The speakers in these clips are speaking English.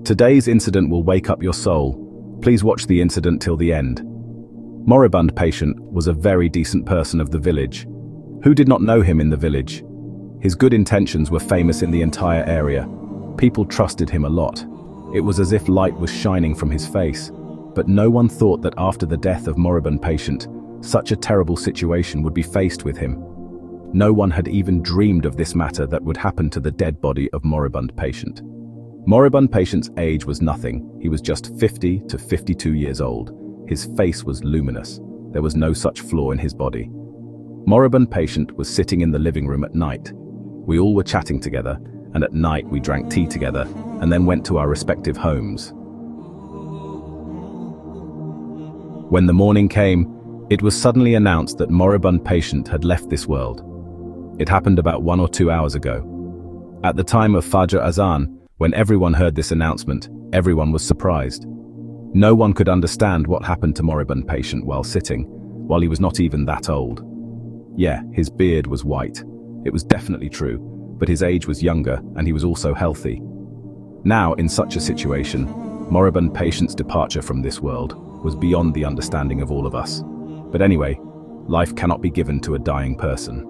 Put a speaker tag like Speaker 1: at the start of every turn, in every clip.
Speaker 1: Today's incident will wake up your soul. Please watch the incident till the end. Moribund patient was a very decent person of the village. Who did not know him in the village? His good intentions were famous in the entire area. People trusted him a lot. It was as if light was shining from his face. But no one thought that after the death of moribund patient, such a terrible situation would be faced with him. No one had even dreamed of this matter that would happen to the dead body of moribund patient. Moribund patient's age was nothing. He was just 50 to 52 years old. His face was luminous. There was no such flaw in his body. Moribund patient was sitting in the living room at night. We all were chatting together, and at night we drank tea together, and then went to our respective homes. When the morning came, it was suddenly announced that moribund patient had left this world. It happened about 1 or 2 hours ago. At the time of Fajr Azan, when everyone heard this announcement, everyone was surprised. No one could understand what happened to moribund patient while he was not even that old. Yeah, his beard was white. It was definitely true, but his age was younger and he was also healthy. Now, in such a situation, moribund patient's departure from this world was beyond the understanding of all of us. But anyway, life cannot be given to a dying person.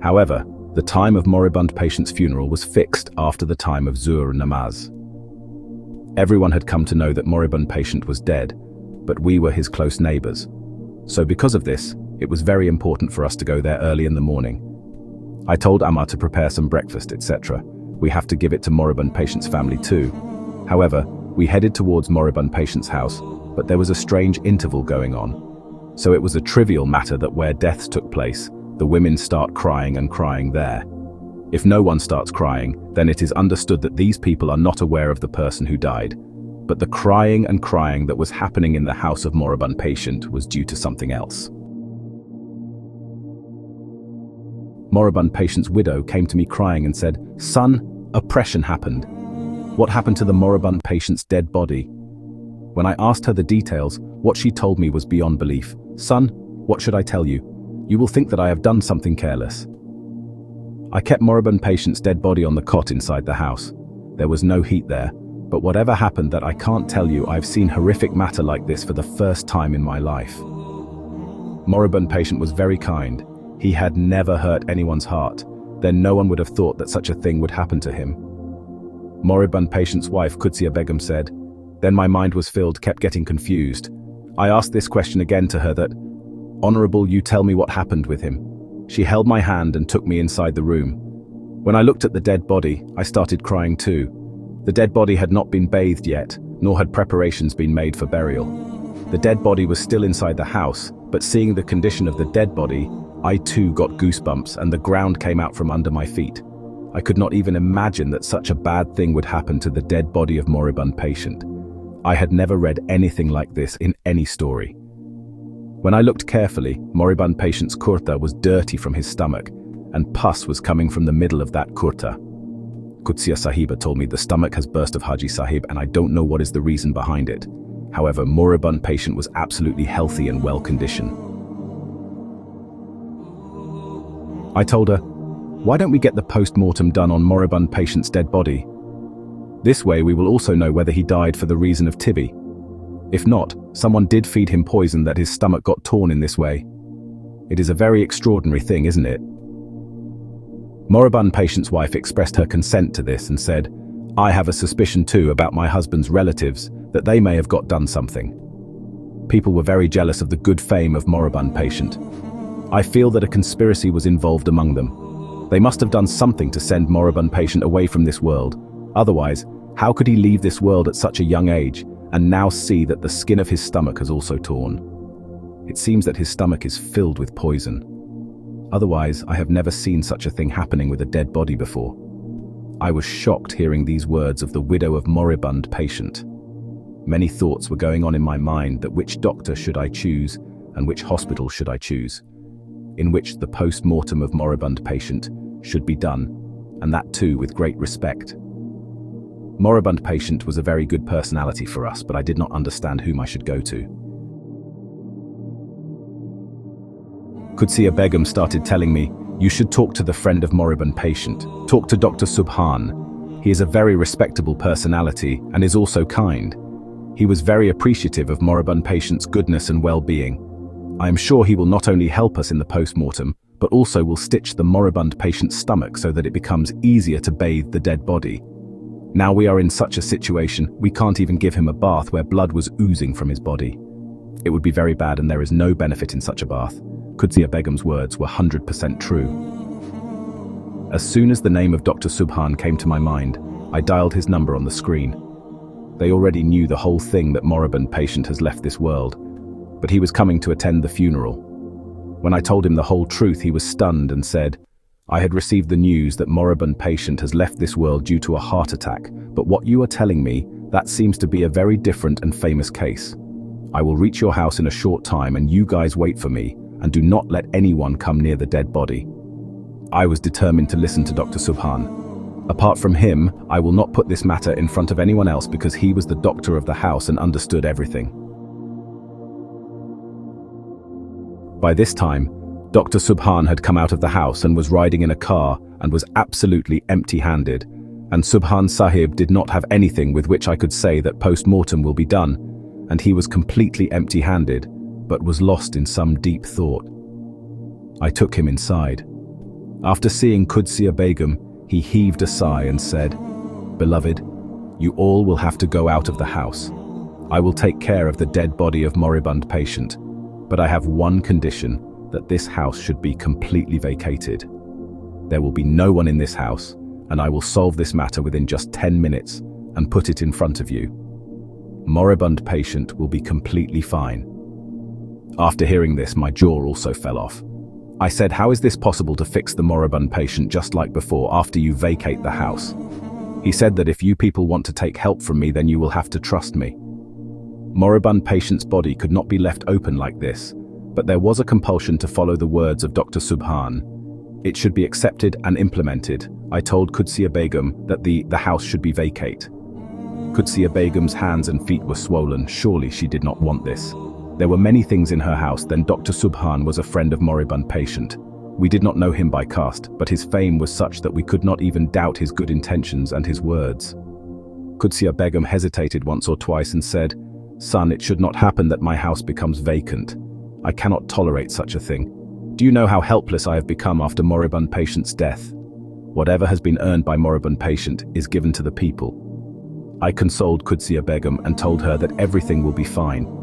Speaker 1: However, the time of moribund patient's funeral was fixed after the time of Zuhr namaz. Everyone had come to know that moribund patient was dead, but we were his close neighbors. So because of this, it was very important for us to go there early in the morning. I told Amma to prepare some breakfast, etc. We have to give it to moribund patient's family too. However, we headed towards moribund patient's house, but there was a strange interval going on. So it was a trivial matter that where deaths took place, the women start crying and crying there. If no one starts crying, then it is understood that these people are not aware of the person who died. But the crying and crying that was happening in the house of moribund patient was due to something else. Moribund patient's widow came to me crying and said, "Son, oppression happened." What happened to the moribund patient's dead body? When I asked her the details, what she told me was beyond belief. "Son, what should I tell you? You will think that I have done something careless." I kept moribund patient's dead body on the cot inside the house. There was no heat there, but whatever happened that I can't tell you, I've seen horrific matter like this for the first time in my life. Moribund patient was very kind. He had never hurt anyone's heart. Then no one would have thought that such a thing would happen to him. Moribund patient's wife, Qudsiya Begum, said, "Then my mind was filled, kept getting confused. I asked this question again to her that, 'Honorable, you tell me what happened with him.' She held my hand and took me inside the room. When I looked at the dead body, I started crying too. The dead body had not been bathed yet, nor had preparations been made for burial. The dead body was still inside the house, but seeing the condition of the dead body, I too got goosebumps and the ground came out from under my feet. I could not even imagine that such a bad thing would happen to the dead body of moribund patient. I had never read anything like this in any story. When I looked carefully, moribund patient's kurta was dirty from his stomach, and pus was coming from the middle of that kurta. Qudsiya Sahiba told me the stomach has burst of Haji Sahib and I don't know what is the reason behind it. However, moribund patient was absolutely healthy and well-conditioned. I told her, "Why don't we get the post-mortem done on moribund patient's dead body? This way we will also know whether he died for the reason of TB. If not, someone did feed him poison that his stomach got torn in this way. It is a very extraordinary thing, isn't it?" Moribund patient's wife expressed her consent to this and said, "I have a suspicion too about my husband's relatives, that they may have done something." People were very jealous of the good fame of moribund patient. I feel that a conspiracy was involved among them. They must have done something to send moribund patient away from this world. Otherwise, how could he leave this world at such a young age and now see that the skin of his stomach has also torn? It seems that his stomach is filled with poison. Otherwise, I have never seen such a thing happening with a dead body before. I was shocked hearing these words of the widow of moribund patient. Many thoughts were going on in my mind that which doctor should I choose and which hospital should I choose, in which the post-mortem of moribund patient should be done, and that too with great respect. Moribund patient was a very good personality for us, but I did not understand whom I should go to. Qudsiya Begum started telling me, "You should talk to the friend of moribund patient. Talk to Dr. Subhan. He is a very respectable personality and is also kind. He was very appreciative of moribund patient's goodness and well-being. I am sure he will not only help us in the post-mortem, but also will stitch the moribund patient's stomach so that it becomes easier to bathe the dead body. Now we are in such a situation, we can't even give him a bath where blood was oozing from his body. It would be very bad and there is no benefit in such a bath. Qudsiya Begum's words were 100% true. As soon as the name of Dr. Subhan came to my mind, I dialed his number on the screen. They already knew the whole thing that moribund patient has left this world, but he was coming to attend the funeral. When I told him the whole truth, he was stunned and said, I had received the news that moribund patient has left this world due to a heart attack, but what you are telling me, that seems to be a very different and famous case. I will reach your house in a short time and you guys wait for me, and do not let anyone come near the dead body. I was determined to listen to Dr. Subhan. Apart from him, I will not put this matter in front of anyone else because he was the doctor of the house and understood everything. By this time, Dr. Subhan had come out of the house and was riding in a car and was absolutely empty-handed, and Subhan Sahib did not have anything with which I could say that post-mortem will be done, and he was completely empty-handed, but was lost in some deep thought. I took him inside. After seeing Qudsiya Begum, he heaved a sigh and said, Beloved, you all will have to go out of the house. I will take care of the dead body of moribund patient, but I have one condition, that this house should be completely vacated. There will be no one in this house, and I will solve this matter within just 10 minutes and put it in front of you. Moribund patient will be completely fine. After hearing this, my jaw also fell off. I said, how is this possible to fix the moribund patient just like before after you vacate the house? He said that if you people want to take help from me, then you will have to trust me. Moribund patient's body could not be left open like this, but there was a compulsion to follow the words of Dr. Subhan. It should be accepted and implemented. I told Qudsiya Begum that the house should be vacate. Qudsiya Begum's hands and feet were swollen. Surely she did not want this. There were many things in her house. Then Dr. Subhan was a friend of moribund patient. We did not know him by caste, but his fame was such that we could not even doubt his good intentions and his words. Qudsiya Begum hesitated once or twice and said, Son, it should not happen that my house becomes vacant. I cannot tolerate such a thing. Do you know how helpless I have become after moribund patient's death? Whatever has been earned by moribund patient is given to the people. I consoled Qudsiya Begum and told her that everything will be fine.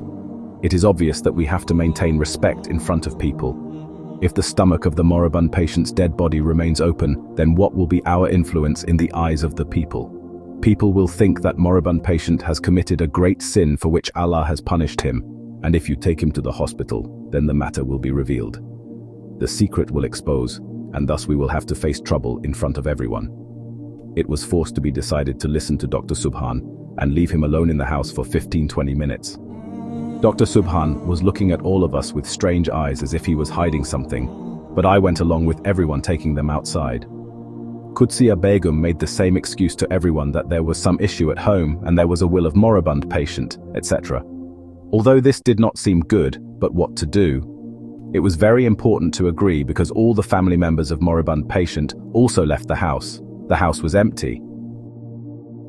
Speaker 1: It is obvious that we have to maintain respect in front of people. If the stomach of the moribund patient's dead body remains open, then what will be our influence in the eyes of the people? People will think that moribund patient has committed a great sin for which Allah has punished him, and if you take him to the hospital, then the matter will be revealed. The secret will expose, and thus we will have to face trouble in front of everyone. It was forced to be decided to listen to Dr. Subhan and leave him alone in the house for 15-20 minutes. Dr. Subhan was looking at all of us with strange eyes as if he was hiding something, but I went along with everyone taking them outside. Qudsiya Begum made the same excuse to everyone that there was some issue at home and there was a will of moribund patient, etc. Although this did not seem good, but what to do? It was very important to agree because all the family members of moribund patient also left the house. The house was empty.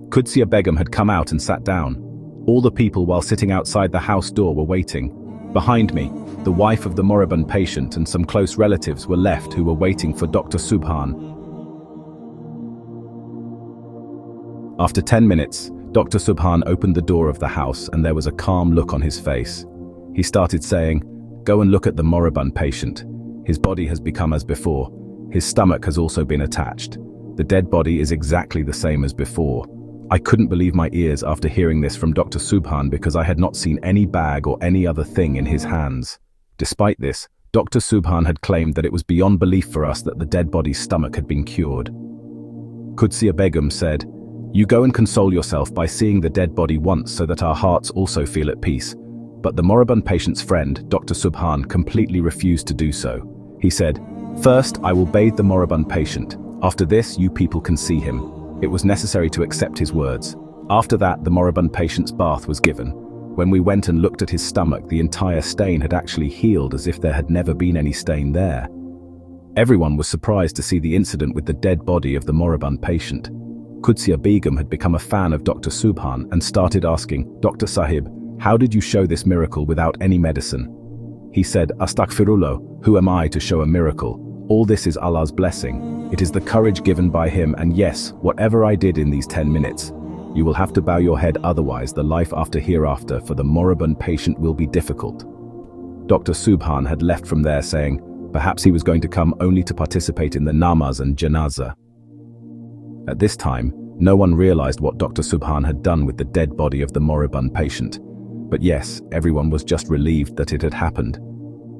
Speaker 1: Qudsiya Begum had come out and sat down. All the people while sitting outside the house door were waiting. Behind me, the wife of the moribund patient and some close relatives were left who were waiting for Dr. Subhan. After 10 minutes, Dr. Subhan opened the door of the house and there was a calm look on his face. He started saying, Go and look at the moribund patient. His body has become as before. His stomach has also been attached. The dead body is exactly the same as before. I couldn't believe my ears after hearing this from Dr. Subhan because I had not seen any bag or any other thing in his hands. Despite this, Dr. Subhan had claimed that it was beyond belief for us that the dead body's stomach had been cured. Qudsiya Begum said, You go and console yourself by seeing the dead body once so that our hearts also feel at peace. But the moribund patient's friend, Dr. Subhan, completely refused to do so. He said, First, I will bathe the moribund patient. After this, you people can see him. It was necessary to accept his words. After that, the moribund patient's bath was given. When we went and looked at his stomach, the entire stain had actually healed as if there had never been any stain there. Everyone was surprised to see the incident with the dead body of the moribund patient. Qudsiya Begum had become a fan of Dr. Subhan and started asking, "Dr. Sahib, how did you show this miracle without any medicine?" He said, "Astaghfirullah, who am I to show a miracle? All this is Allah's blessing. It is the courage given by Him, and yes, whatever I did in these 10 minutes, you will have to bow your head, otherwise the life after hereafter for the moribund patient will be difficult." Dr. Subhan had left from there saying, perhaps he was going to come only to participate in the namaz and janazah. At this time, no one realized what Dr. Subhan had done with the dead body of the moribund patient. But yes, everyone was just relieved that it had happened.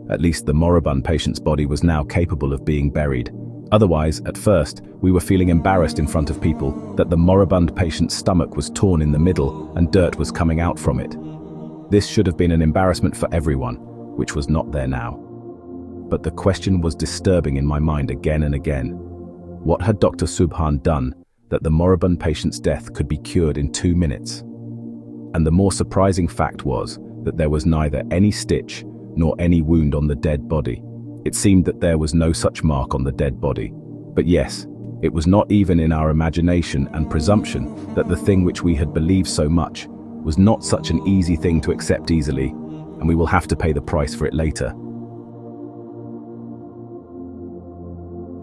Speaker 1: At least the moribund patient's body was now capable of being buried. Otherwise, at first, we were feeling embarrassed in front of people that the moribund patient's stomach was torn in the middle and dirt was coming out from it. This should have been an embarrassment for everyone, which was not there now. But the question was disturbing in my mind again and again. What had Dr. Subhan done that the moribund patient's death could be cured in 2 minutes? And the more surprising fact was that there was neither any stitch nor any wound on the dead body. It seemed that there was no such mark on the dead body. But yes, it was not even in our imagination and presumption that the thing which we had believed so much was not such an easy thing to accept easily, and we will have to pay the price for it later.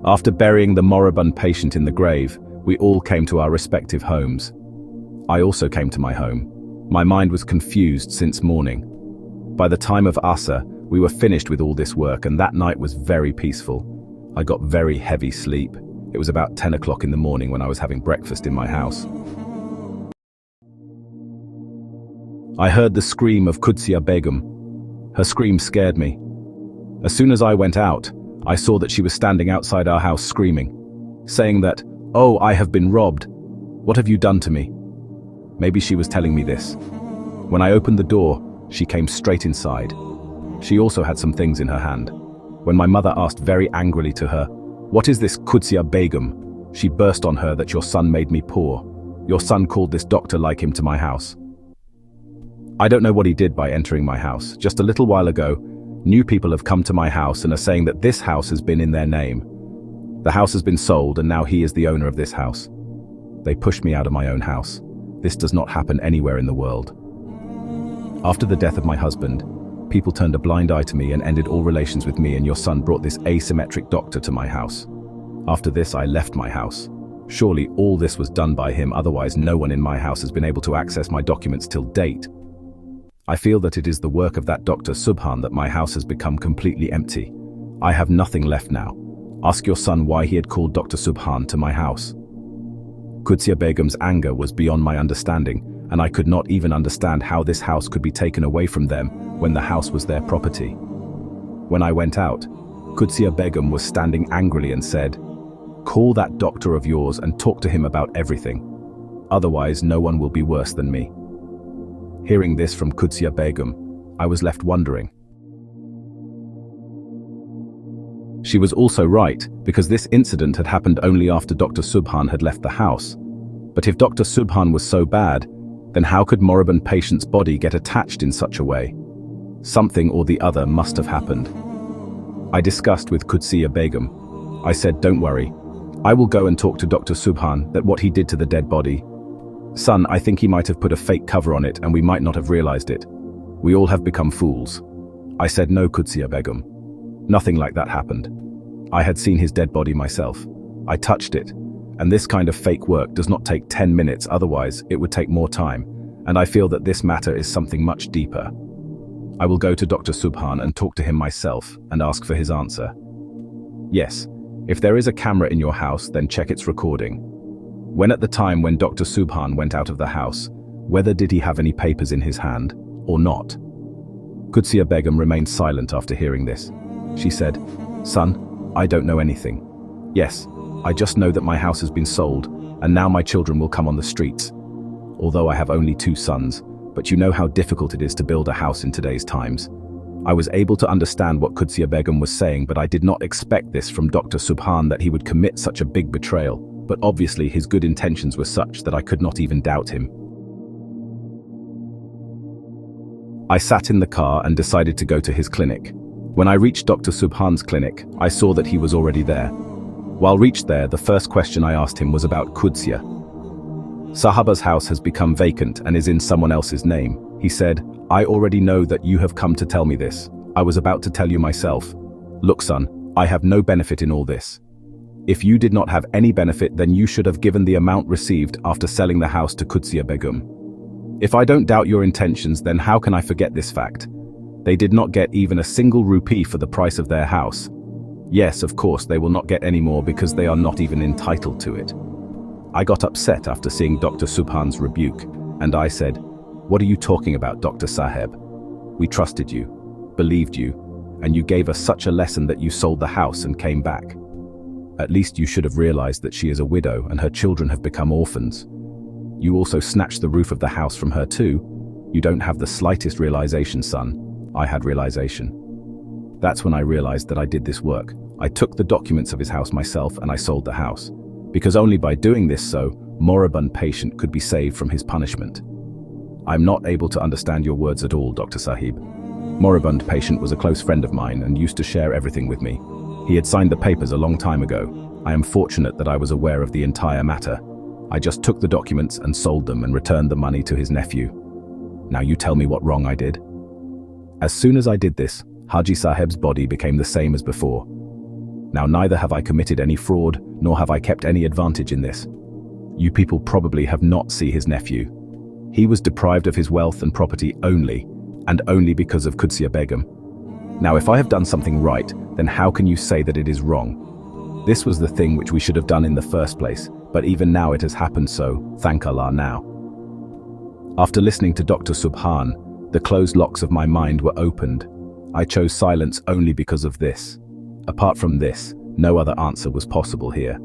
Speaker 1: After burying the moribund patient in the grave, we all came to our respective homes. I also came to my home. My mind was confused since morning. By the time of Asr, we were finished with all this work, and that night was very peaceful. I got very heavy sleep. It was about 10 o'clock in the morning when I was having breakfast in my house. I heard the scream of Qudsiya Begum. Her scream scared me. As soon as I went out, I saw that she was standing outside our house screaming, saying that, "Oh, I have been robbed. What have you done to me?" Maybe she was telling me this. When I opened the door, she came straight inside. She also had some things in her hand. When my mother asked very angrily to her, "What is this Qudsiya Begum?" she burst on her that your son made me poor. Your son called this doctor like him to my house. I don't know what he did by entering my house. Just a little while ago, new people have come to my house and are saying that this house has been in their name. The house has been sold and now he is the owner of this house. They pushed me out of my own house. This does not happen anywhere in the world. After the death of my husband, people turned a blind eye to me and ended all relations with me, and your son brought this asymmetric doctor to my house. After this, I left my house. Surely all this was done by him, otherwise no one in my house has been able to access my documents till date. I feel that it is the work of that Dr. Subhan that my house has become completely empty. I have nothing left now. Ask your son why he had called Dr. Subhan to my house. Qudsiya Begum's anger was beyond my understanding, and I could not even understand how this house could be taken away from them when the house was their property. When I went out, Qudsiya Begum was standing angrily and said, "Call that doctor of yours and talk to him about everything. Otherwise, no one will be worse than me." Hearing this from Qudsiya Begum, I was left wondering. She was also right, because this incident had happened only after Dr. Subhan had left the house. But if Dr. Subhan was so bad, then how could moribund patient's body get attached in such a way? Something or the other must have happened. I discussed with Qudsiya Begum. I said, "Don't worry. I will go and talk to Dr. Subhan that what he did to the dead body. Son, I think he might have put a fake cover on it and we might not have realized it. We all have become fools." I said, "No, Qudsiya Begum. Nothing like that happened. I had seen his dead body myself. I touched it, and this kind of fake work does not take 10 minutes, otherwise it would take more time, and I feel that this matter is something much deeper. I will go to Dr. Subhan and talk to him myself and ask for his answer. Yes, if there is a camera in your house, then check its recording. When at the time when Dr. Subhan went out of the house, whether did he have any papers in his hand or not?" Qudsiya Begum remained silent after hearing this. She said, "Son, I don't know anything. Yes, I just know that my house has been sold, and now my children will come on the streets. Although I have only 2 sons, but you know how difficult it is to build a house in today's times." I was able to understand what Qudsiya Begum was saying, but I did not expect this from Dr. Subhan, that he would commit such a big betrayal, but obviously his good intentions were such that I could not even doubt him. I sat in the car and decided to go to his clinic. When I reached Dr. Subhan's clinic, I saw that he was already there. While reached there, the first question I asked him was about Qudsiya. Sahaba's house has become vacant and is in someone else's name. He said, I already know that you have come to tell me this. I was about to tell you myself. Look, son, I have no benefit in all this. If you did not have any benefit, then you should have given the amount received after selling the house to Qudsiya Begum. If I don't doubt your intentions, then how can I forget this fact? They did not get even a single rupee for the price of their house. Yes, of course, they will not get any more because they are not even entitled to it. I got upset after seeing Dr. Subhan's rebuke, and I said, what are you talking about, Dr. Saheb? We trusted you, believed you, and you gave us such a lesson that you sold the house and came back. At least you should have realized that she is a widow and her children have become orphans. You also snatched the roof of the house from her too. You don't have the slightest realization, son. I had realization. That's when I realized that I did this work. I took the documents of his house myself and I sold the house. Because only by doing this so, moribund patient could be saved from his punishment. I'm not able to understand your words at all, Dr. Sahib. Moribund patient was a close friend of mine and used to share everything with me. He had signed the papers a long time ago. I am fortunate that I was aware of the entire matter. I just took the documents and sold them and returned the money to his nephew. Now you tell me what wrong I did. As soon as I did this, Haji Saheb's body became the same as before. Now neither have I committed any fraud, nor have I kept any advantage in this. You people probably have not seen his nephew. He was deprived of his wealth and property only, and only because of Qudsiya Begum. Now if I have done something right, then how can you say that it is wrong? This was the thing which we should have done in the first place, but even now it has happened, so thank Allah now. After listening to Dr. Subhan, the closed locks of my mind were opened. I chose silence only because of this. Apart from this, no other answer was possible here.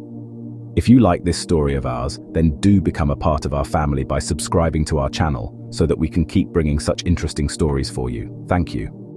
Speaker 1: If you like this story of ours, then do become a part of our family by subscribing to our channel so that we can keep bringing such interesting stories for you. Thank you.